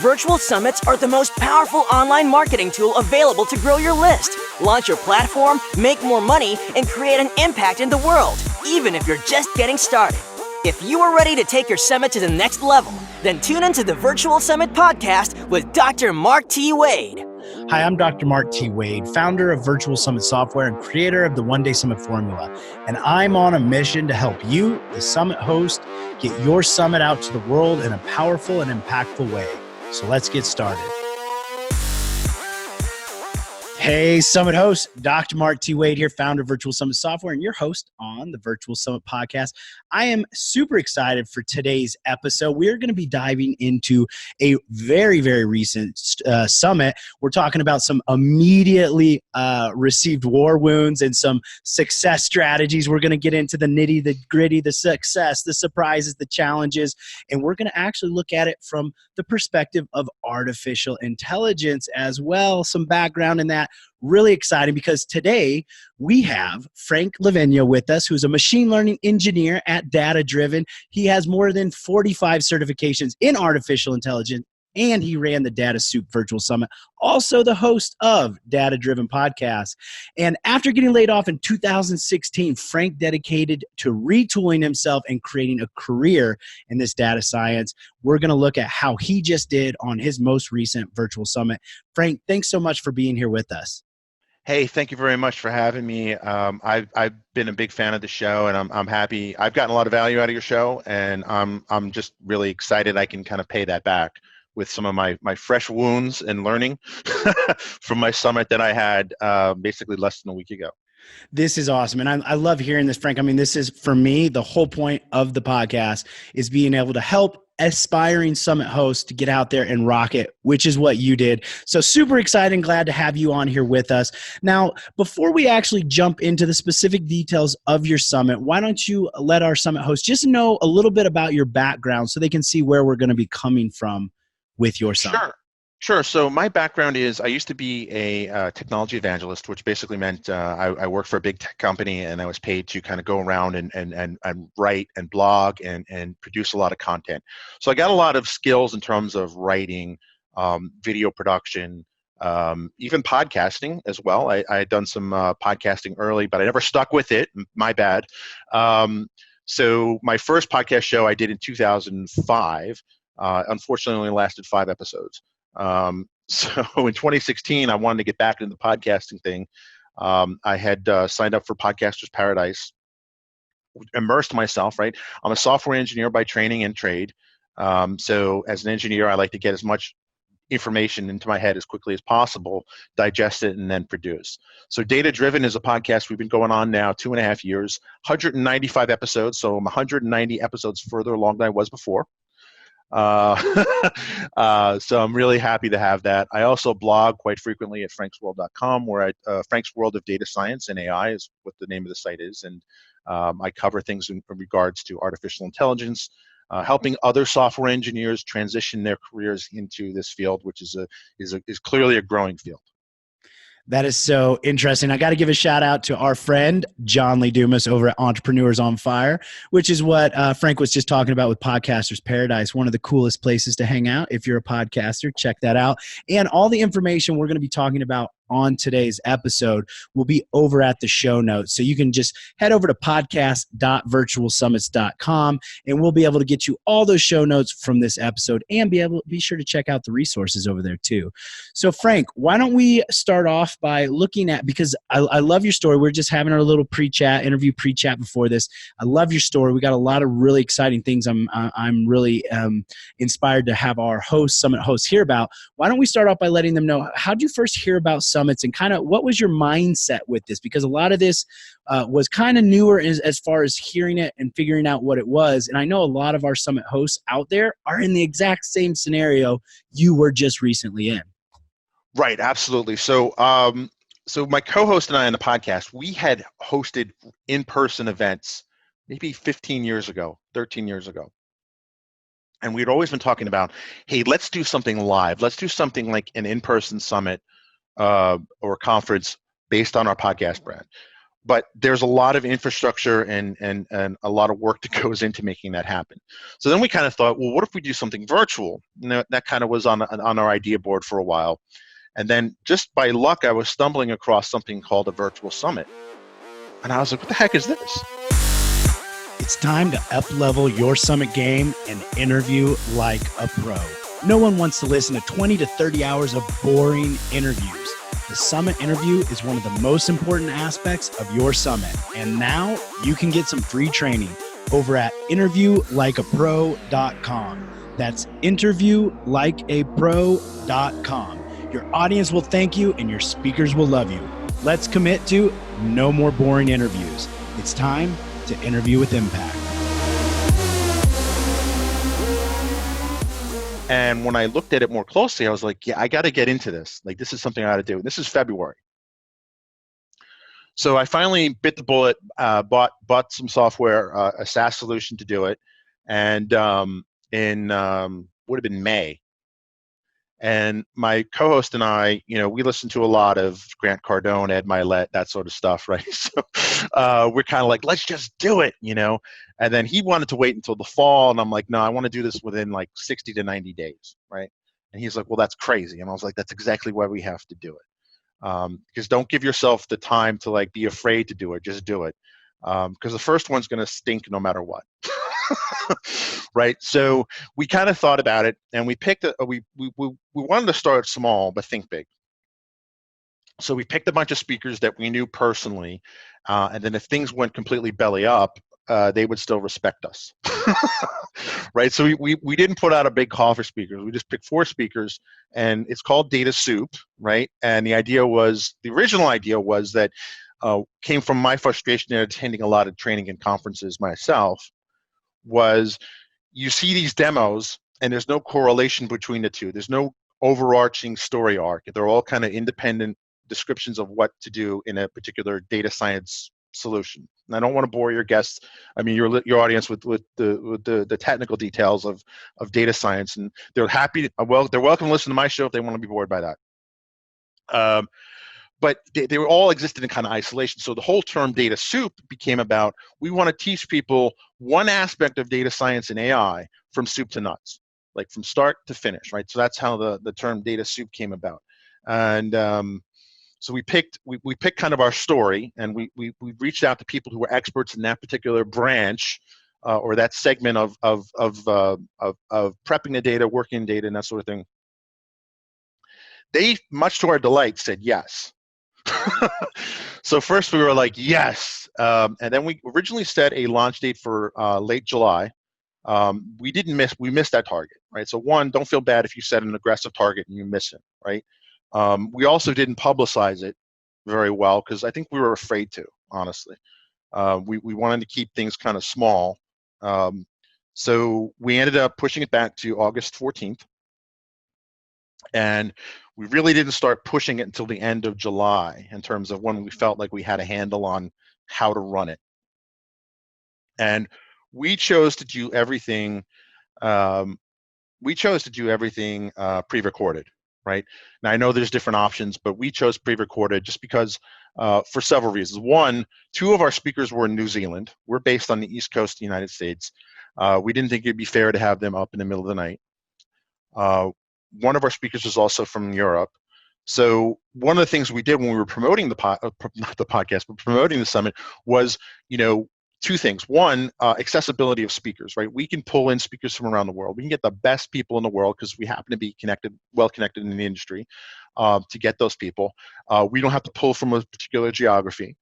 Virtual summits are the most powerful online marketing tool available to grow your list, launch your platform, make more money, and create an impact in the world, even if you're just getting started. If you are ready to take your summit to the next level, then tune into the Virtual Summit Podcast with Dr. Mark T. Wade. Hi, I'm Dr. Mark T. Wade, founder of Virtual Summit Software and creator of the One Day Summit Formula. And I'm on a mission to help you, the summit host, get your summit out to the world in a powerful and impactful way. So let's get started. Hey, Summit host, Dr. Mark T. Wade here, founder of Virtual Summit Software and your host on the Virtual Summit Podcast. I am super excited for today's episode. We're going to be diving into a very, very recent summit. We're talking about some immediately received war wounds and some success strategies. We're going to get into the nitty, the gritty, the success, the surprises, the challenges, and we're going to actually look at it from the perspective of artificial intelligence as well. Some background in that. Really exciting because today we have Frank Vigne with us, who's a machine learning engineer at Data Driven. He has more than 45 certifications in artificial intelligence, and he ran the Data Soup Virtual Summit, also the host of Data Driven Podcast. And after getting laid off in 2016, Frank dedicated to retooling himself and creating a career in this data science. We're going to look at how he just did on his most recent virtual summit. Frank, thanks so much for being here with us. Hey, thank you very much for having me. I've been a big fan of the show, and I'm happy. I've gotten a lot of value out of your show, and I'm just really excited I can kind of pay that back with some of my fresh wounds and learning from my summit that I had basically less than a week ago. This is awesome. And I love hearing this, Frank. I mean, this is, for me, the whole point of the podcast is being able to help aspiring summit hosts to get out there and rock it, which is what you did. So super excited and glad to have you on here with us. Now, before we actually jump into the specific details of your summit, why don't you let our summit hosts just know a little bit about your background so they can see where we're going to be coming from with your summit? Sure. So my background is I used to be a technology evangelist, which basically meant I worked for a big tech company, and I was paid to kind of go around and write and blog and produce a lot of content. So I got a lot of skills in terms of writing, video production, even podcasting as well. I had done some podcasting early, but I never stuck with it. My bad. So my first podcast show I did in 2005. Unfortunately, only lasted 5 episodes. So in 2016, I wanted to get back into the podcasting thing. I had signed up for Podcasters Paradise, immersed myself, right? I'm a software engineer by training and trade. So as an engineer, I like to get as much information into my head as quickly as possible, digest it, and then produce. So Data Driven is a podcast we've been going on now 2.5 years, 195 episodes. So I'm 190 episodes further along than I was before. So I'm really happy to have that. I also blog quite frequently at franksworld.com, where Frank's World of Data Science and AI is what the name of the site is. And I cover things in regards to artificial intelligence, helping other software engineers transition their careers into this field, which is clearly a growing field. That is so interesting. I got to give a shout out to our friend, John Lee Dumas over at Entrepreneurs on Fire, which is what Frank was just talking about with Podcasters Paradise, one of the coolest places to hang out. If you're a podcaster, check that out. And all the information we're going to be talking about on today's episode will be over at the show notes. So you can just head over to podcast.virtualsummits.com and we'll be able to get you all those show notes from this episode and be sure to check out the resources over there too. So Frank, why don't we start off by looking at, because I love your story. We're just having our little interview pre-chat before this. I love your story. We got a lot of really exciting things I'm really inspired to have our summit hosts hear about. Why don't we start off by letting them know, how did you first hear about summits and kind of what was your mindset with this? Because a lot of this was kind of newer as far as hearing it and figuring out what it was. And I know a lot of our summit hosts out there are in the exact same scenario you were just recently in. Right, absolutely. So my co-host and I on the podcast, we had hosted in-person events maybe 15 years ago, 13 years ago. And we'd always been talking about, hey, let's do something live. Let's do something like an in-person summit or conference based on our podcast brand. but there's a lot of infrastructure and a lot of work that goes into making that happen. So then we kind of thought, well, what if we do something virtual? And that kind of was on our idea board for a while. And then just by luck, I was stumbling across something called a virtual summit. And I was like, what the heck is this? It's time to up-level your summit game and interview like a pro. No one wants to listen to 20 to 30 hours of boring interviews. The summit interview is one of the most important aspects of your summit. And now you can get some free training over at interviewlikeapro.com. That's interviewlikeapro.com. Your audience will thank you and your speakers will love you. Let's commit to no more boring interviews. It's time to interview with impact. And when I looked at it more closely, I was like, yeah, I got to get into this. Like, this is something I got to do. This is February. So I finally bit the bullet, bought some software, a SaaS solution to do it. And would have been May. And my co-host and I, we listen to a lot of Grant Cardone, Ed Milet, that sort of stuff, right? So we're kind of like, let's just do it, And then he wanted to wait until the fall, and I'm like, no, I want to do this within like 60 to 90 days, right? And he's like, well, that's crazy. And I was like, that's exactly why we have to do it. Because don't give yourself the time to like be afraid to do it. Just do it. Because the first one's going to stink no matter what. Right. So we kind of thought about it, and we picked we wanted to start small but think big. So we picked a bunch of speakers that we knew personally, and then if things went completely belly up, they would still respect us. Right. So we didn't put out a big call for speakers. We just picked 4 speakers, and it's called Data Soup. Right. And the original idea was that came from my frustration in attending a lot of training and conferences myself, was you see these demos and there's no correlation between the two. There's no overarching story arc. They're all kind of independent descriptions of what to do in a particular data science solution. And I don't want to bore your guests, your audience with the technical details of data science, and they're they're welcome to listen to my show if they want to be bored by that. But they were all existed in kind of isolation. So the whole term data soup became about, we want to teach people one aspect of data science and AI from soup to nuts, like from start to finish, right? So that's how the term data soup came about. And so we picked kind of our story, and we reached out to people who were experts in that particular branch or that segment of prepping the data, working data, and that sort of thing. They, much to our delight, said yes. So first we were like, yes. And then we originally set a launch date for late July. We missed that target, right? So one, don't feel bad if you set an aggressive target and you miss it, right? We also didn't publicize it very well because I think we were afraid to, honestly. We wanted to keep things kind of small. So we ended up pushing it back to August 14th. And we really didn't start pushing it until the end of July in terms of when we felt like we had a handle on how to run it. And we chose to do everything. Pre-recorded, right? Now I know there's different options, but we chose pre-recorded just because for several reasons. One, 2 of our speakers were in New Zealand. We're based on the East Coast of the United States. We didn't think it'd be fair to have them up in the middle of the night. One of our speakers is also from Europe. So one of the things we did when we were promoting not the podcast, but promoting the summit was, 2 things. One, accessibility of speakers, right? We can pull in speakers from around the world. We can get the best people in the world because we happen to be well connected in the industry to get those people. We don't have to pull from a particular geography.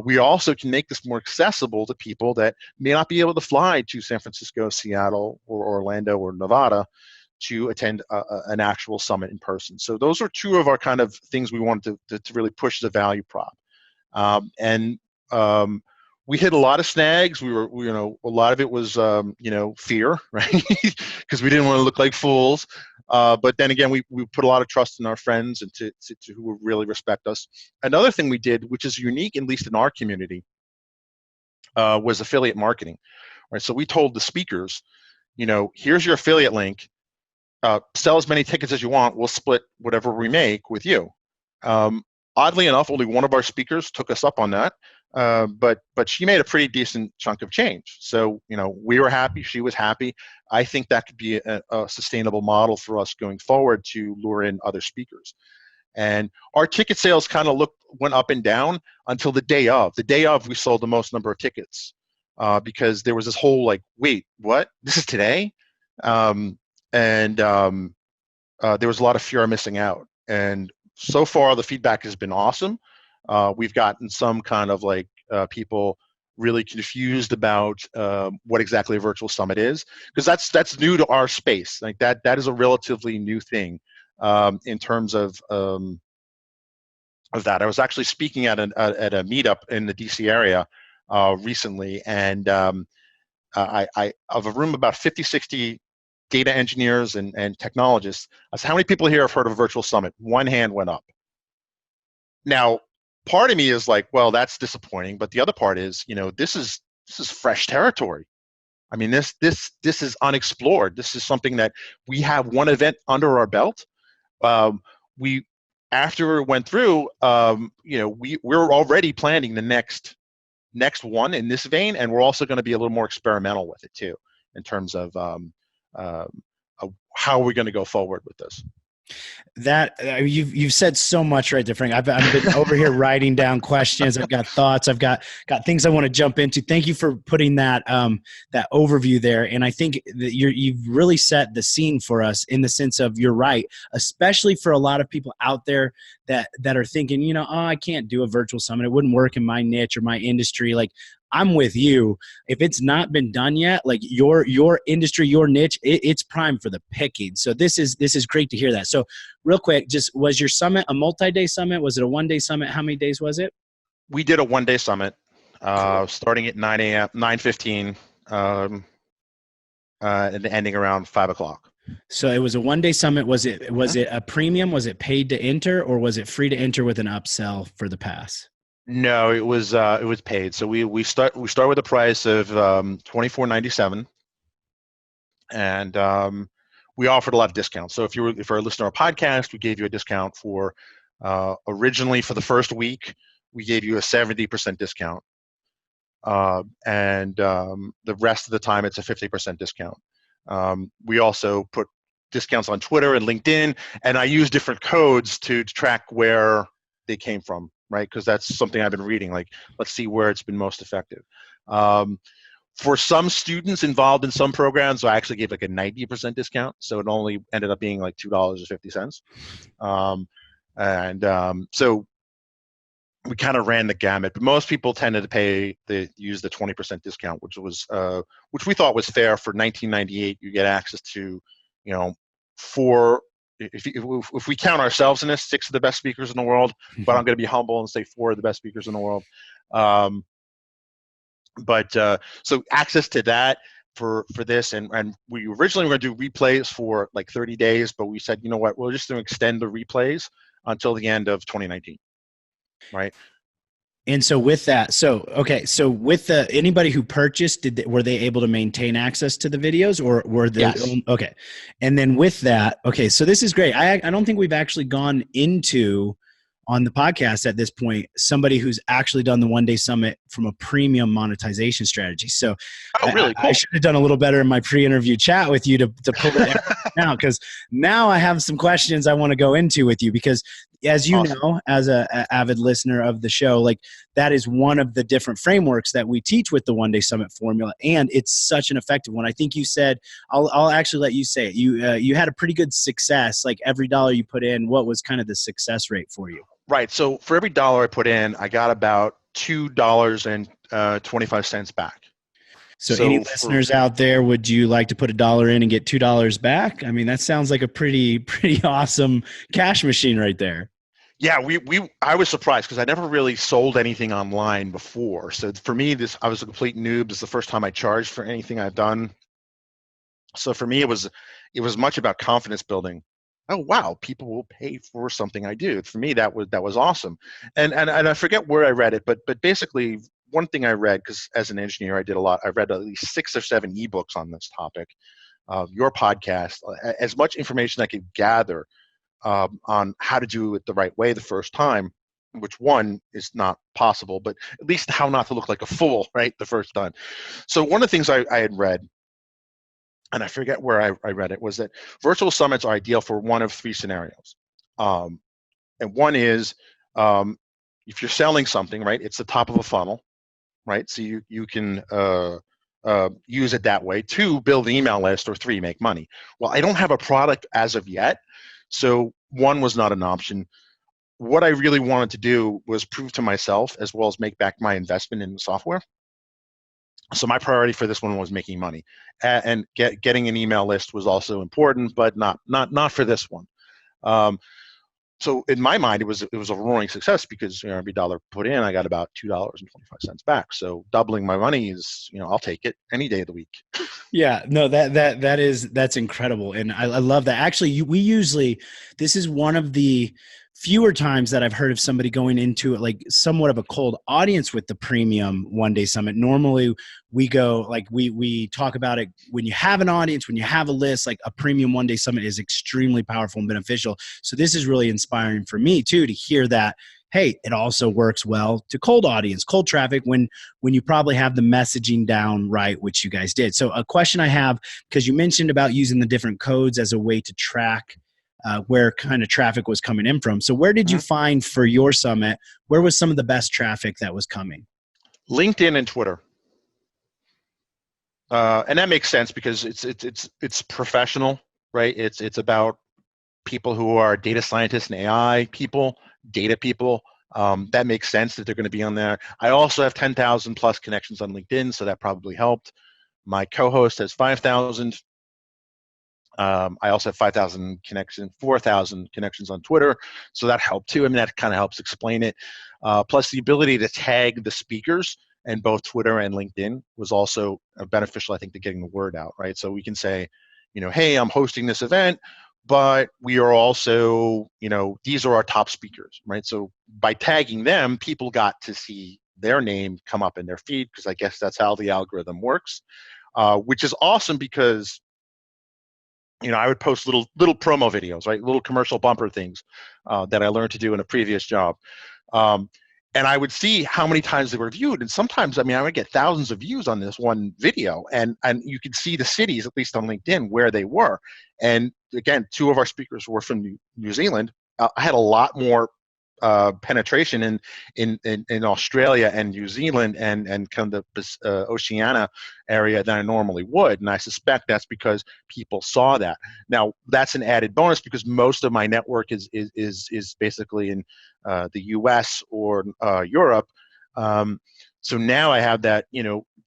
We also can make this more accessible to people that may not be able to fly to San Francisco, Seattle, or Orlando, or Nevada to attend an actual summit in person. So those are 2 of our kind of things we wanted to really push as a value prop. We hit a lot of snags. A lot of it was, fear, right? Because we didn't want to look like fools. But then again, we put a lot of trust in our friends and to who really respect us. Another thing we did, which is unique, at least in our community, was affiliate marketing, right? So we told the speakers, here's your affiliate link. Sell as many tickets as you want. We'll split whatever we make with you. Oddly enough, only one of our speakers took us up on that, but she made a pretty decent chunk of change. So we were happy, she was happy. I think that could be a sustainable model for us going forward to lure in other speakers. And our ticket sales kind of went up and down until the day of. The day of, we sold the most number of tickets because there was this whole like, wait, what? This is today? And there was a lot of fear of missing out. And so far, the feedback has been awesome. We've gotten some kind of like people really confused about what exactly a virtual summit is, because that's new to our space. Like that is a relatively new thing in terms of that. I was actually speaking at a meetup in the DC area recently, and I of a room about 50, 60 data engineers and technologists. I said, how many people here have heard of a virtual summit? One hand went up. Now, part of me is like, well, that's disappointing, but the other part is, this is fresh territory. I mean, this is unexplored. This is something that we have one event under our belt. We After it went through, we're already planning the next one in this vein, and we're also going to be a little more experimental with it too, in terms of how we're going to go forward with this. That you've said so much right there, Frank. I've been over here writing down questions. I've got thoughts. I've got things I want to jump into. Thank you for putting that that overview there. And I think that you've really set the scene for us in the sense of, you're right, especially for a lot of people out there that are thinking, oh, I can't do a virtual summit. It wouldn't work in my niche or my industry. Like, I'm with you. If it's not been done yet, like your industry, your niche, it's prime for the picking. So this is great to hear that. So real quick, just, was your summit a multi-day summit? Was it a one-day summit? How many days was it? We did a one-day summit, Cool. starting at 9 a.m., 9:15, and ending around 5 o'clock. So it was a one-day summit. Was it a premium? Was it paid to enter, or was it free to enter with an upsell for the pass? No, it was paid. So we start with a price of $24.97, and we offered a lot of discounts. So if you're a listener to our podcast, we gave you a discount for originally for the first week, we gave you a 70% discount, and the rest of the time it's a 50% discount. We also put discounts on Twitter and LinkedIn, and I use different codes to track where they came from, right? Because that's something I've been reading. Like, let's see where it's been most effective. For some students involved in some programs, I actually gave like a 90% discount, so it only ended up being like $2.50. So we kind of ran the gamut, but most people tended to use the 20% discount, which we thought was fair. For $19.98, you get access to, four. If we count ourselves in this, 6 of the best speakers in the world, but I'm going to be humble and say 4 of the best speakers in the world. So access to that for this, and we originally were going to do replays for like 30 days, but we said, you know what, we're just going to extend the replays until the end of 2019, right? And so with that, so with anybody who purchased, were they able to maintain access to the videos, or were they? Yes. Okay. And then with that, okay, so this is great. I don't think we've actually gone into on the podcast at this point somebody who's actually done the one-day summit from a premium monetization strategy. So really cool. I should have done a little better in my pre-interview chat with you to pull it out, because now I have some questions I want to go into with you, because as you Awesome. know, as a avid listener of the show, like, that is one of the different frameworks that we teach with the one-day summit formula, and it's such an effective one. I think you said, I'll actually let you say it. You had a pretty good success. Like, every dollar you put in, what was kind of the success rate for you? Right. So for every dollar I put in, I got about $2.25 back. So any listeners out there, would you like to put $1 in and get $2 back? I mean, that sounds like a pretty awesome cash machine right there. Yeah, I was surprised because I never really sold anything online before. So for me, I was a complete noob. This is the first time I charged for anything I've done. So for me, it was much about confidence building. Oh wow, people will pay for something I do. For me, that was awesome. And I forget where I read it, but basically one thing I read, because as an engineer I did a lot. I read at least 6 or 7 ebooks on this topic. Your podcast, as much information I could gather on how to do it the right way the first time, which one is not possible, but at least how not to look like a fool, right? The first time. So one of the things I had read, and I forget where I read it, was that virtual summits are ideal for one of three scenarios. And one is if you're selling something, right? It's the top of a funnel, right? So you can use it that way. Two, build an email list, or three, make money. Well, I don't have a product as of yet, so one was not an option. What I really wanted to do was prove to myself, as well as make back my investment in the software. So my priority for this one was making money, and getting an email list was also important, but not for this one. So in my mind, it was a roaring success, because every dollar put in, I got about $2.25 back. So doubling my money is, I'll take it any day of the week. Yeah, no, that's incredible, and I love that. Actually, this is one of the fewer times that I've heard of somebody going into it like somewhat of a cold audience with the premium one day summit. Normally, we go like we talk about it when you have an audience, when you have a list. Like a premium one day summit is extremely powerful and beneficial. So this is really inspiring for me too to hear that. Hey, it also works well to cold audience, cold traffic when you probably have the messaging down right, which you guys did. So a question I have, because you mentioned about using the different codes as a way to track where kind of traffic was coming in from. So where did you find for your summit, where was some of the best traffic that was coming? LinkedIn and Twitter. And that makes sense because it's professional, right? It's about people who are data scientists and AI people, data people. That makes sense that they're going to be on there. I also have 10,000 plus connections on LinkedIn, so that probably helped. My co-host has 5,000. I also have 5,000 connections, 4,000 connections on Twitter, so that helped too. I mean, that kind of helps explain it. Plus, the ability to tag the speakers in both Twitter and LinkedIn was also beneficial, I think, to getting the word out, right? So we can say, hey, I'm hosting this event, but we are also, these are our top speakers, right? So by tagging them, people got to see their name come up in their feed, because I guess that's how the algorithm works, which is awesome because I would post little promo videos, right? Little commercial bumper things that I learned to do in a previous job. And I would see how many times they were viewed. And sometimes, I would get thousands of views on this one video. And you could see the cities, at least on LinkedIn, where they were. And again, two of our speakers were from New Zealand. I had a lot more penetration in Australia and New Zealand and kind of the Oceania area than I normally would, and I suspect that's because people saw that. Now that's an added bonus because most of my network is basically in the U.S. or Europe. So now I have that,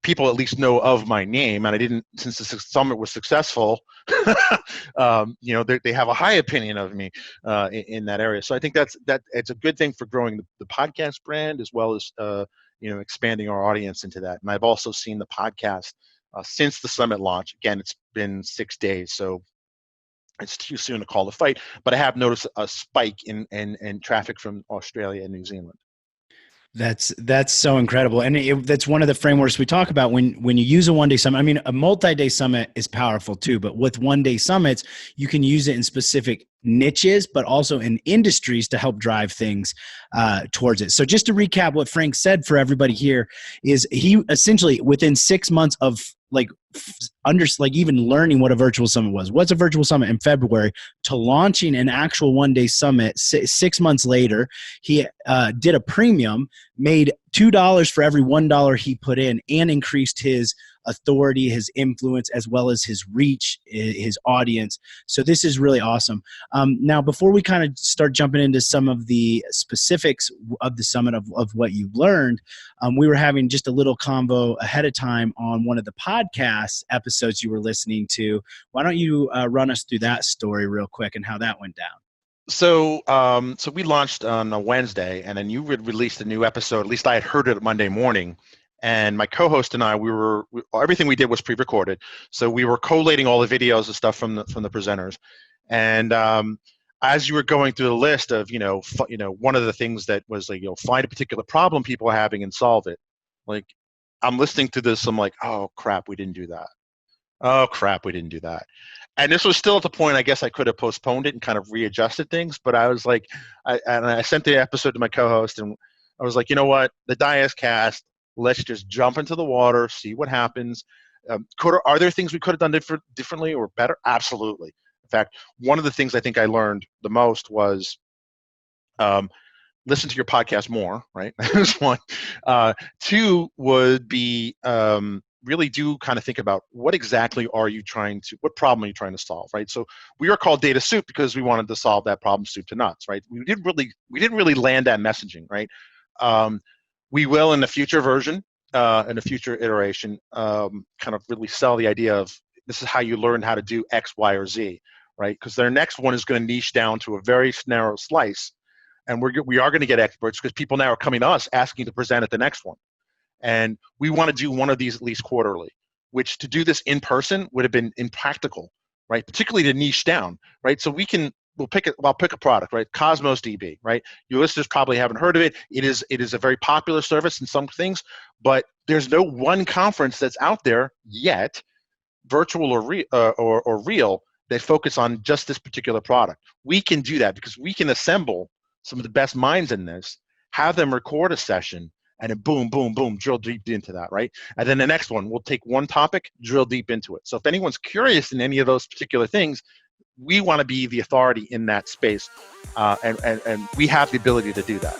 people at least know of my name, and I didn't, since the summit was successful, they have a high opinion of me in that area. So I think that it's a good thing for growing the podcast brand, as well as expanding our audience into that. And I've also seen the podcast since the summit launch. Again, it's been 6 days, so it's too soon to call the fight, but I have noticed a spike in traffic from Australia and New Zealand. That's so incredible, and that's one of the frameworks we talk about when you use a one-day summit. A multi-day summit is powerful too, but with one-day summits, you can use it in specific niches, but also in industries to help drive things towards it. So just to recap what Frank said for everybody here is he essentially within 6 months of even learning what a virtual summit was. What's a virtual summit in February to launching an actual one-day summit 6 months later, he did a premium, made $2 for every $1 he put in, and increased his authority, his influence, as well as his reach, his audience. So this is really awesome. Now, before we kind of start jumping into some of the specifics of the summit of what you've learned, we were having just a little convo ahead of time on one of the podcast episodes you were listening to. Why don't you run us through that story real quick and how that went down? So we launched on a Wednesday, and then you released a new episode. At least I had heard it Monday morning. And my co-host and I, everything we did was pre-recorded. So we were collating all the videos and stuff from the presenters. And as you were going through the list of, one of the things that was like, find a particular problem people are having and solve it. Like, I'm listening to this, I'm like, oh crap, we didn't do that. Oh crap, we didn't do that. And this was still at the point, I guess I could have postponed it and kind of readjusted things, but I was like, I sent the episode to my co-host, and I was like, you know what, the die is cast. Let's just jump into the water, see what happens. Are there things we could have done differently or better? Absolutely. In fact, one of the things I think I learned the most was listen to your podcast more, right? That's one. Two would be really do kind of think about what problem are you trying to solve, right? So we are called Data Soup because we wanted to solve that problem soup to nuts, right? We didn't really land that messaging, right? We will in the future version, in a future iteration, kind of really sell the idea of this is how you learn how to do X, Y, or Z, right? Because their next one is going to niche down to a very narrow slice, and we are going to get experts because people now are coming to us asking to present at the next one. And we want to do one of these at least quarterly, which to do this in person would have been impractical, right? Particularly to niche down, right? So I'll pick a product, right? Cosmos DB, right? Your listeners probably haven't heard of it. It is a very popular service in some things, but there's no one conference that's out there yet, virtual or real, that focus on just this particular product. We can do that because we can assemble some of the best minds in this, have them record a session, and then boom, boom, boom, drill deep into that, right? And then the next one, we'll take one topic, drill deep into it. So if anyone's curious in any of those particular things, we want to be the authority in that space, and we have the ability to do that.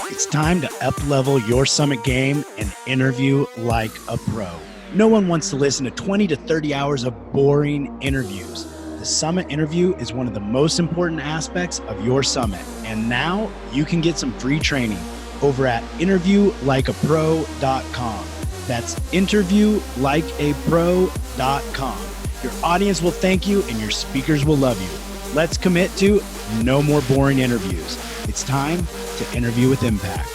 It's time to up-level your summit game and interview like a pro. No one wants to listen to 20 to 30 hours of boring interviews. The summit interview is one of the most important aspects of your summit, and now you can get some free training over at interviewlikeapro.com. That's interviewlikeapro.com. Your audience will thank you and your speakers will love you. Let's commit to no more boring interviews. It's time to interview with impact.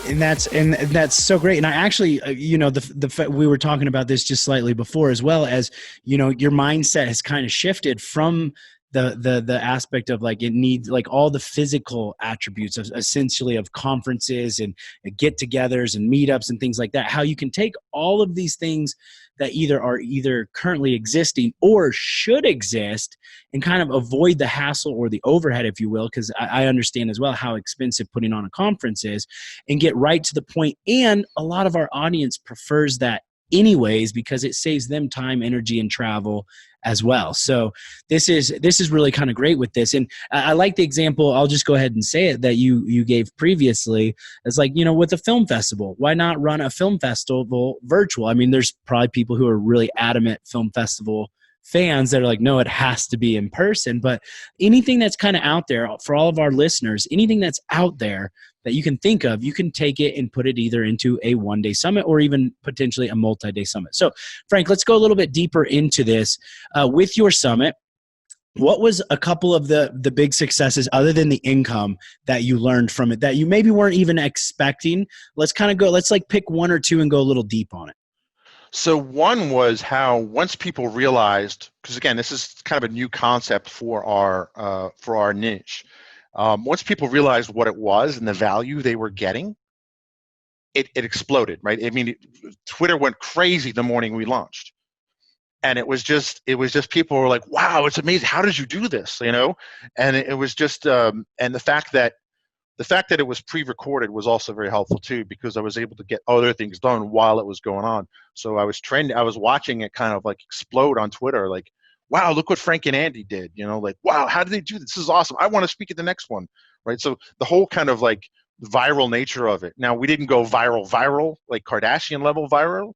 And that's so great. And I actually, we were talking about this just slightly before, as well as, your mindset has kind of shifted from the aspect of like, it needs like all the physical attributes of essentially of conferences and get-togethers and meetups and things like that. How you can take all of these things that are currently existing or should exist and kind of avoid the hassle or the overhead, if you will, because I understand as well how expensive putting on a conference is, and get right to the point. And a lot of our audience prefers that anyways because it saves them time, energy, and travel as well. So this is really kind of great with this. And I like the example, I'll just go ahead and say it, that you gave previously. It's like, with a film festival, why not run a film festival virtual? I mean, there's probably people who are really adamant film festival fans that are like, no, it has to be in person. But anything that's kind of out there for all of our listeners, anything that's out there that you can think of, you can take it and put it either into a one-day summit or even potentially a multi-day summit. So Frank, let's go a little bit deeper into this. With your summit, what was a couple of the big successes other than the income that you learned from it that you maybe weren't even expecting? Let's like pick one or two and go a little deep on it. So one was how once people realized, because again, this is kind of a new concept for our niche. Once people realized what it was and the value they were getting, it exploded, right? I mean, Twitter went crazy the morning we launched, and it was just people were like, "Wow, it's amazing! How did you do this?" And it was just, and the fact that it was pre-recorded was also very helpful too, because I was able to get other things done while it was going on. So I was watching it kind of like explode on Twitter, like, wow, look what Frank and Andy did, like, wow, how did they do this? This is awesome. I want to speak at the next one, right? So the whole kind of like viral nature of it. Now, we didn't go viral, like Kardashian level viral,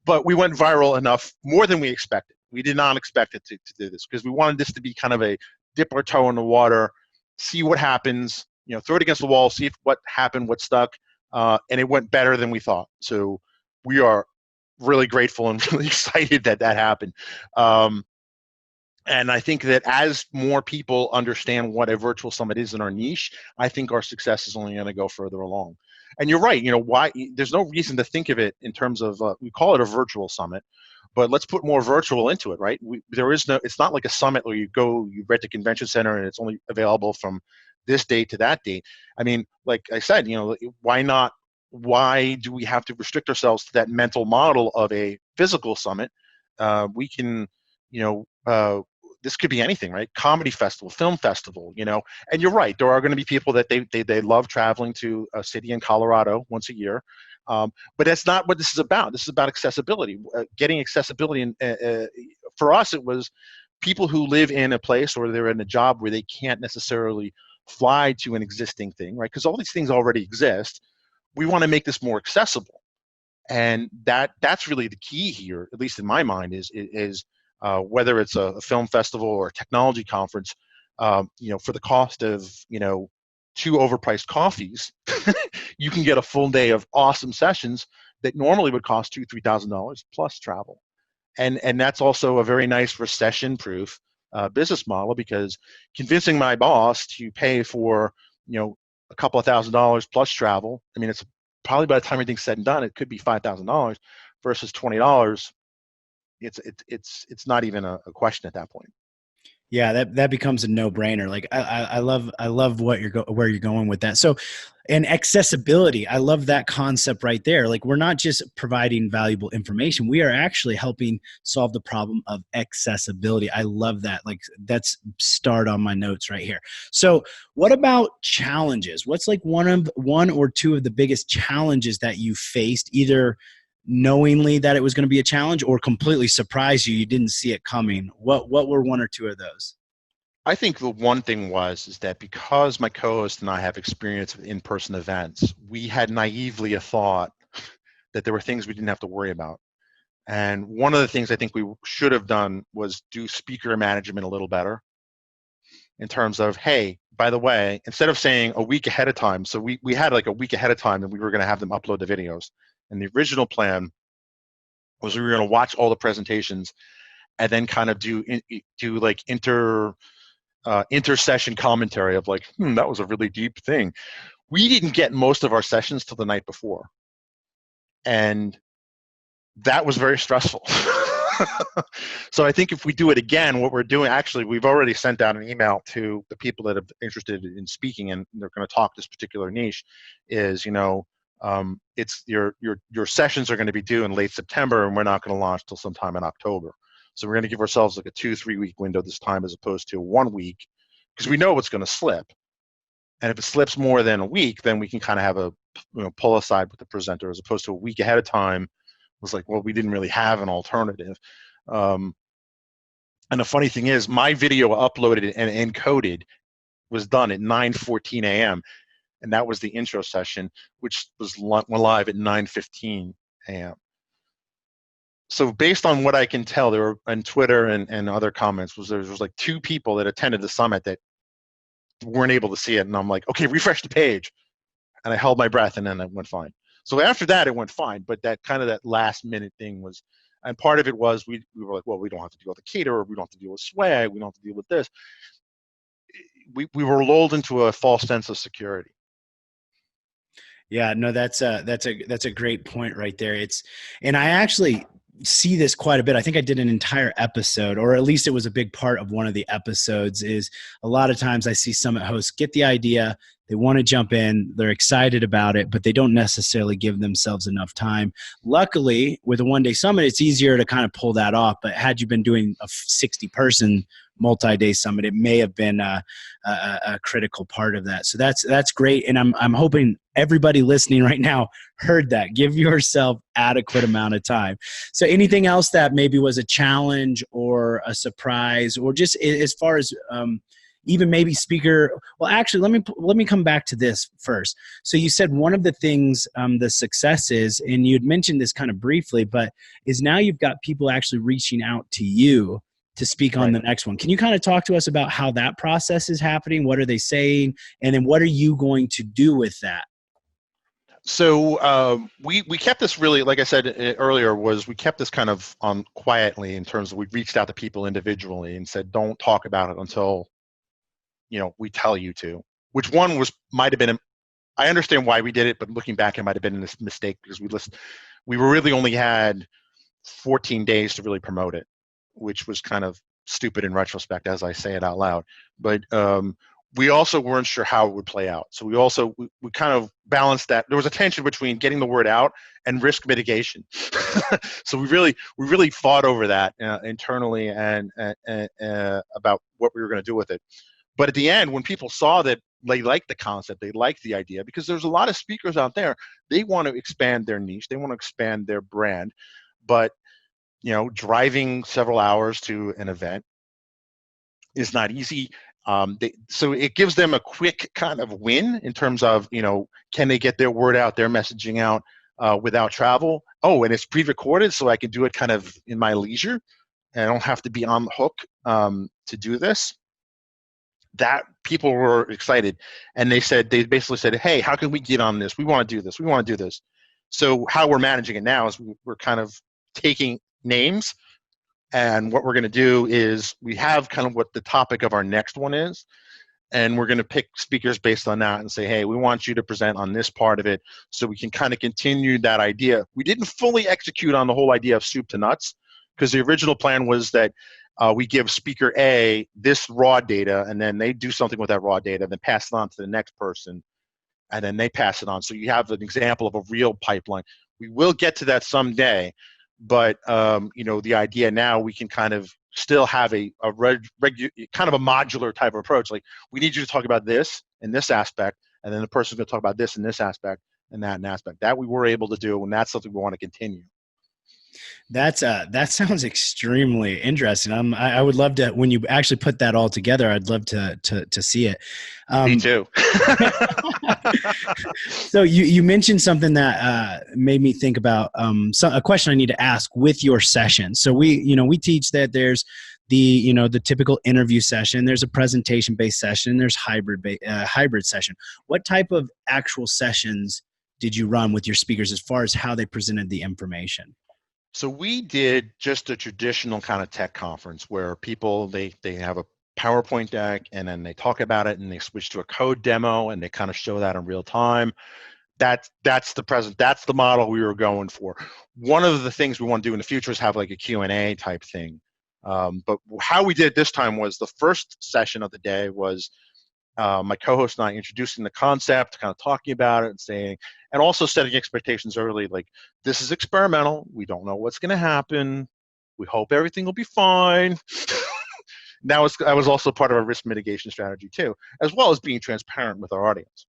but we went viral enough, more than we expected. We did not expect it to do this because we wanted this to be kind of a dip our toe in the water, see what happens, throw it against the wall, see what happened, what stuck, and it went better than we thought. So we are really grateful and really excited that happened. And I think that as more people understand what a virtual summit is in our niche, I think our success is only going to go further along. And you're right, why there's no reason to think of it in terms of, we call it a virtual summit, but let's put more virtual into it, right? It's not like a summit where you rent a convention center and it's only available from this date to that date. I mean, like I said, why not? Why do we have to restrict ourselves to that mental model of a physical summit? We can, you know, this could be anything, right? Comedy festival, film festival, you know. And you're right, there are going to be people that they love traveling to a city in Colorado once a year. But that's not what this is about. This is about accessibility, getting accessibility. And for us, it was people who live in a place or they're in a job where they can't necessarily fly to an existing thing, right? Because all these things already exist. We want to make this more accessible, and that's really the key here, at least in my mind, is whether it's a film festival or a technology conference, you know, for the cost of, you know, two overpriced coffees, you can get a full day of awesome sessions that normally would cost $2,000-3,000 plus travel. And that's also a very nice recession-proof business model, because convincing my boss to pay for, you know, a couple of $1,000s plus travel, I mean, it's probably by the time everything's said and done, it could be $5,000 versus $20. It's not even a question at that point. Yeah, that becomes a no-brainer. Like I love what where you're going with that. So, and accessibility, I love that concept right there. Like we're not just providing valuable information, we are actually helping solve the problem of accessibility. I love that. Like that's start on my notes right here. So, what about challenges? What's like one or two of the biggest challenges that you faced, either knowingly that it was going to be a challenge or completely surprise you didn't see it coming? What were one or two of those? I think the one thing is that because my co-host and I have experience with in-person events, we had naively a thought that there were things we didn't have to worry about. And one of the things I think we should have done was do speaker management a little better, in terms of, hey, by the way, instead of saying a week ahead of time, so we had like a week ahead of time and we were going to have them upload the videos. And the original plan was we were going to watch all the presentations and then kind of do like inter-session commentary of like, that was a really deep thing. We didn't get most of our sessions till the night before, and that was very stressful. So I think if we do it again, what we're doing, actually, we've already sent out an email to the people that are interested in speaking and they're going to talk this particular niche, is, you know, it's your sessions are going to be due in late September, and we're not going to launch till sometime in October. So we're going to give ourselves like a 2-3 week window this time, as opposed to 1 week, because we know what's going to slip. And if it slips more than a week, then we can kind of have a, you know, pull aside with the presenter, as opposed to a week ahead of time. Was like, well, we didn't really have an alternative. And the funny thing is, my video uploaded and encoded was done at 9:14 a.m. And that was the intro session, which went live at 9:15 a.m. So based on what I can tell, there were on Twitter and other comments, there was like 2 people that attended the summit that weren't able to see it. And I'm like, okay, refresh the page. And I held my breath, and then it went fine. So after that, it went fine. But that kind of that last minute thing was, and part of it was we were like, well, we don't have to deal with the caterer, we don't have to deal with swag, we don't have to deal with this. We were lulled into a false sense of security. Yeah, no, that's a great point right there. And I actually see this quite a bit. I think I did an entire episode, or at least it was a big part of one of the episodes, is a lot of times I see summit hosts get the idea, they want to jump in, they're excited about it, but they don't necessarily give themselves enough time. Luckily, with a one-day summit, it's easier to kind of pull that off. But had you been doing a 60-person multi-day summit, it may have been a critical part of that. So that's great, and I'm hoping everybody listening right now heard that. Give yourself adequate amount of time. So anything else that maybe was a challenge or a surprise, or just as far as even maybe speaker? Well, actually, let me come back to this first. So you said one of the things, the success is, and you had mentioned this kind of briefly, but is now you've got people actually reaching out to you to speak on the next one. Can you kind of talk to us about how that process is happening? What are they saying? And then what are you going to do with that? So we kept this really, like I said earlier, we kept this kind of on quietly, in terms of we reached out to people individually and said, don't talk about it until, you know, we tell you to. Which one might have been, I understand why we did it, but looking back, it might have been a mistake, because we really only had 14 days to really promote it, which was kind of stupid in retrospect as I say it out loud. But we also weren't sure how it would play out. So we kind of balanced that. There was a tension between getting the word out and risk mitigation. So we really fought over that internally and about what we were going to do with it. But at the end, when people saw that they liked the concept, they liked the idea, because there's a lot of speakers out there, they want to expand their niche, they want to expand their brand, but driving several hours to an event is not easy. So it gives them a quick kind of win in terms of, can they get their word out, their messaging out without travel? Oh, and it's pre-recorded, so I can do it kind of in my leisure. And I don't have to be on the hook to do this. That people were excited, and they basically said, hey, how can we get on this? We want to do this. We want to do this. So how we're managing it now is we're kind of taking names, and what we're going to do is we have kind of what the topic of our next one is, and we're going to pick speakers based on that and say, hey, we want you to present on this part of it, so we can kind of continue that idea. We didn't fully execute on the whole idea of soup to nuts, because the original plan was that we give speaker A this raw data, and then they do something with that raw data, then pass it on to the next person, and then they pass it on. So you have an example of a real pipeline. We will get to that someday, but the idea now, we can kind of still have a kind of a modular type of approach. Like, we need you to talk about this and this aspect, and then the person's going to talk about this and this aspect and that aspect. That we were able to do, and that's something we want to continue. That sounds extremely interesting. I would love to, when you actually put that all together, I'd love to see it. Me too. So you mentioned something that made me think about a question I need to ask with your session. So we teach that there's the typical interview session, there's a presentation based session, there's hybrid session. What type of actual sessions did you run with your speakers as far as how they presented the information? So we did just a traditional kind of tech conference where people, they have a PowerPoint deck, and then they talk about it, and they switch to a code demo, and they kind of show that in real time. That's the model we were going for. One of the things we want to do in the future is have like a Q&A type thing. But how we did it this time was, the first session of the day was my co-host and I introducing the concept, kind of talking about it, and also setting expectations early. Like, this is experimental. We don't know what's going to happen. We hope everything will be fine. That was also part of our risk mitigation strategy too, as well as being transparent with our audience.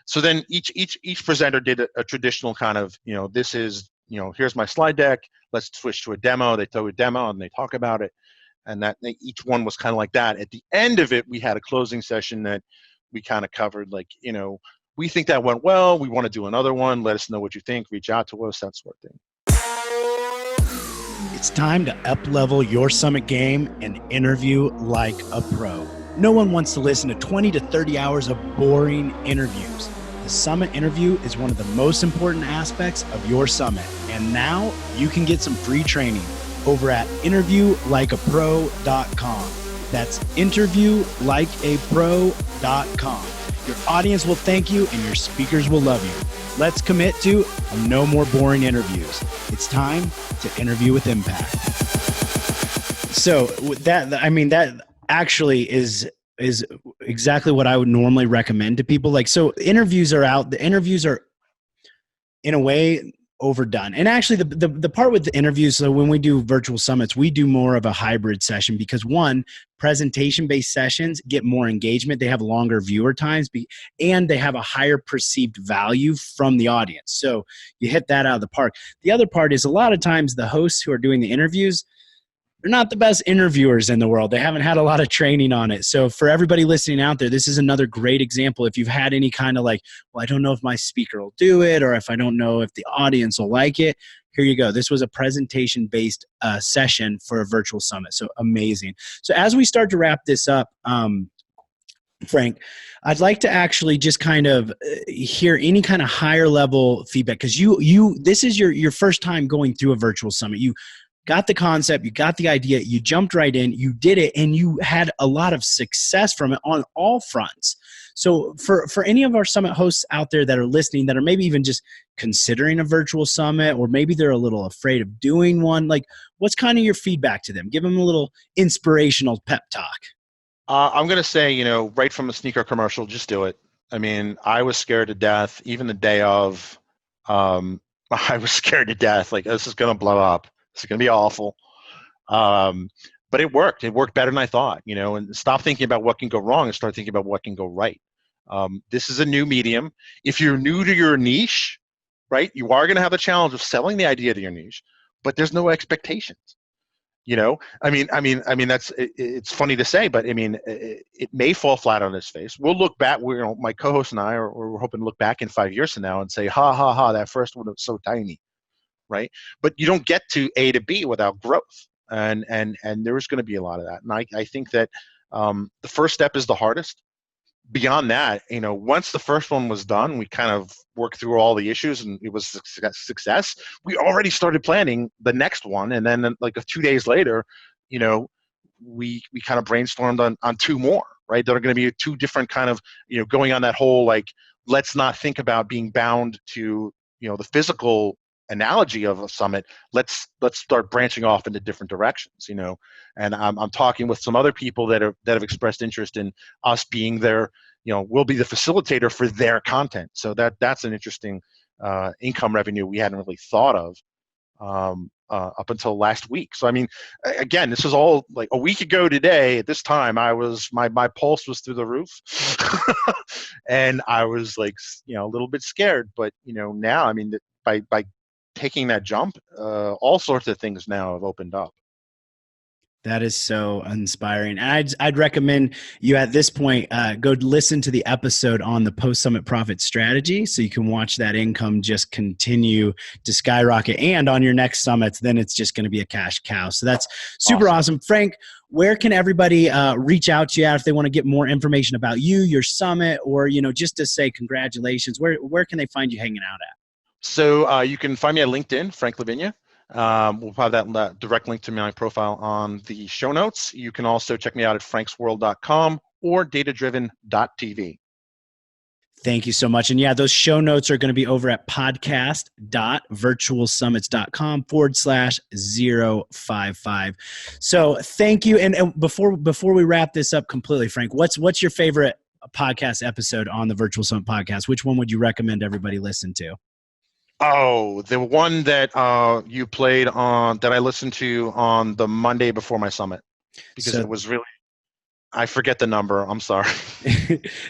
So then each presenter did a traditional kind of, this is, here's my slide deck. Let's switch to a demo. They do a demo and they talk about it. And each one was kind of like that. At the end of it, we had a closing session that we kind of covered, like, we think that went well. We want to do another one. Let us know what you think. Reach out to us, that sort of thing. It's time to up-level your summit game and interview like a pro. No one wants to listen to 20 to 30 hours of boring interviews. The summit interview is one of the most important aspects of your summit. And now you can get some free training over at interviewlikeapro.com. That's interviewlikeapro.com. Your audience will thank you and your speakers will love you. Let's commit to no more boring interviews. It's time to interview with impact. So that actually is exactly what I would normally recommend to people. Like, so interviews are out. The interviews are, in a way, overdone. And actually the part with the interviews, so when we do virtual summits, we do more of a hybrid session, because one, presentation-based sessions get more engagement. They have longer viewer times, and they have a higher perceived value from the audience. So you hit that out of the park. The other part is, a lot of times the hosts who are doing the interviews, they're not the best interviewers in the world. They haven't had a lot of training on it. So for everybody listening out there, this is another great example. If you've had any kind of like, well, I don't know if my speaker will do it, or if I don't know if the audience will like it, here you go. This was a presentation-based session for a virtual summit. So amazing. So as we start to wrap this up, Frank, I'd like to actually just kind of hear any kind of higher level feedback, because this is your first time going through a virtual summit. You got the concept, you got the idea, you jumped right in, you did it, and you had a lot of success from it on all fronts. So for any of our summit hosts out there that are listening, that are maybe even just considering a virtual summit, or maybe they're a little afraid of doing one, like, what's kind of your feedback to them? Give them a little inspirational pep talk. I'm going to say, right from a sneaker commercial, just do it. I mean, I was scared to death, even the day of. I was scared to death. Like, this is going to blow up. This is going to be awful. Um, but it worked. It worked better than I thought, and stop thinking about what can go wrong and start thinking about what can go right. This is a new medium. If you're new to your niche, right, you are going to have the challenge of selling the idea to your niche, but there's no expectations. That's it's funny to say, but I mean, it may fall flat on its face. We'll look back. My co-host and I we're hoping to look back in 5 years from now and say, ha ha ha, that first one was so tiny, right? But you don't get to A to B without growth, and there is going to be a lot of that. And I think that the first step is the hardest. Beyond that, once the first one was done, we kind of worked through all the issues and it was a success. We already started planning the next one. And then like 2 days later, we kind of brainstormed on two more, right? That are going to be two different kind of, going on that whole, like, let's not think about being bound to, the physical analogy of a summit. Let's start branching off into different directions, and I'm talking with some other people that have expressed interest in us being their, we'll be the facilitator for their content. So that's an interesting income revenue we hadn't really thought of up until last week. So I mean, again, this was all like a week ago today. At this time, I was my pulse was through the roof, and I was like, a little bit scared. But now, I mean, by taking that jump, all sorts of things now have opened up. That is so inspiring. And I'd recommend you at this point go listen to the episode on the post-summit profit strategy so you can watch that income just continue to skyrocket. And on your next summits, then it's just going to be a cash cow. So that's super awesome. Frank, where can everybody reach out to you at if they want to get more information about you, your summit, or just to say congratulations? Where can they find you hanging out at? So you can find me at LinkedIn, Frank Vigne. We'll have that direct link to my profile on the show notes. You can also check me out at franksworld.com or datadriven.tv. Thank you so much. And yeah, those show notes are going to be over at podcast.virtualsummits.com/055. So thank you. And before we wrap this up completely, Frank, what's your favorite podcast episode on the Virtual Summit podcast? Which one would you recommend everybody listen to? Oh, the one that you played on, that I listened to on the Monday before my summit, because it was really, I forget the number. I'm sorry.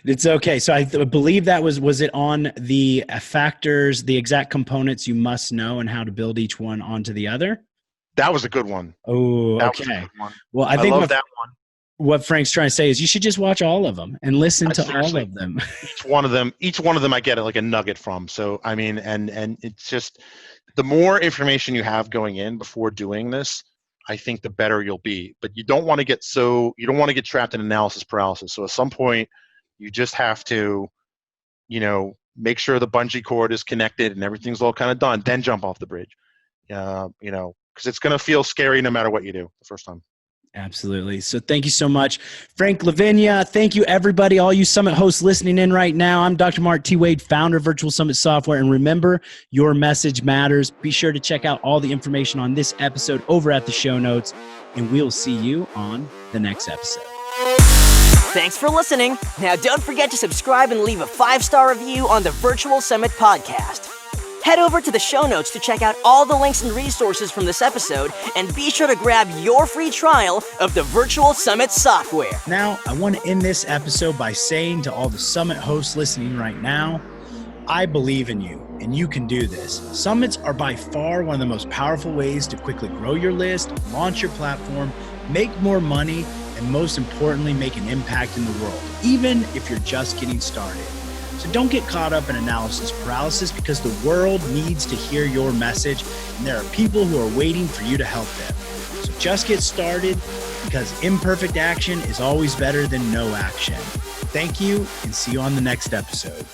It's okay. So I believe that was it on the factors, the exact components you must know and how to build each one onto the other? That was a good one. Oh, okay. Well, I think love that one. What Frank's trying to say is you should just watch all of them and listen to all of them. Each one of them I get like a nugget from. So, I mean, and it's just, the more information you have going in before doing this, I think the better you'll be. But you don't want to get trapped in analysis paralysis. So at some point you just have to, make sure the bungee cord is connected and everything's all kind of done, then jump off the bridge. Because it's going to feel scary no matter what you do the first time. Absolutely. So thank you so much, Frank Vigne. Thank you, everybody, all you Summit hosts listening in right now. I'm Dr. Mark T. Wade, founder of Virtual Summit Software. And remember, your message matters. Be sure to check out all the information on this episode over at the show notes, and we'll see you on the next episode. Thanks for listening. Now, don't forget to subscribe and leave a 5-star review on the Virtual Summit podcast. Head over to the show notes to check out all the links and resources from this episode, and be sure to grab your free trial of the Virtual Summit software. Now, I want to end this episode by saying to all the Summit hosts listening right now, I believe in you, and you can do this. Summits are by far one of the most powerful ways to quickly grow your list, launch your platform, make more money, and most importantly, make an impact in the world, even if you're just getting started. So don't get caught up in analysis paralysis, because the world needs to hear your message, and there are people who are waiting for you to help them. So just get started, because imperfect action is always better than no action. Thank you, and see you on the next episode.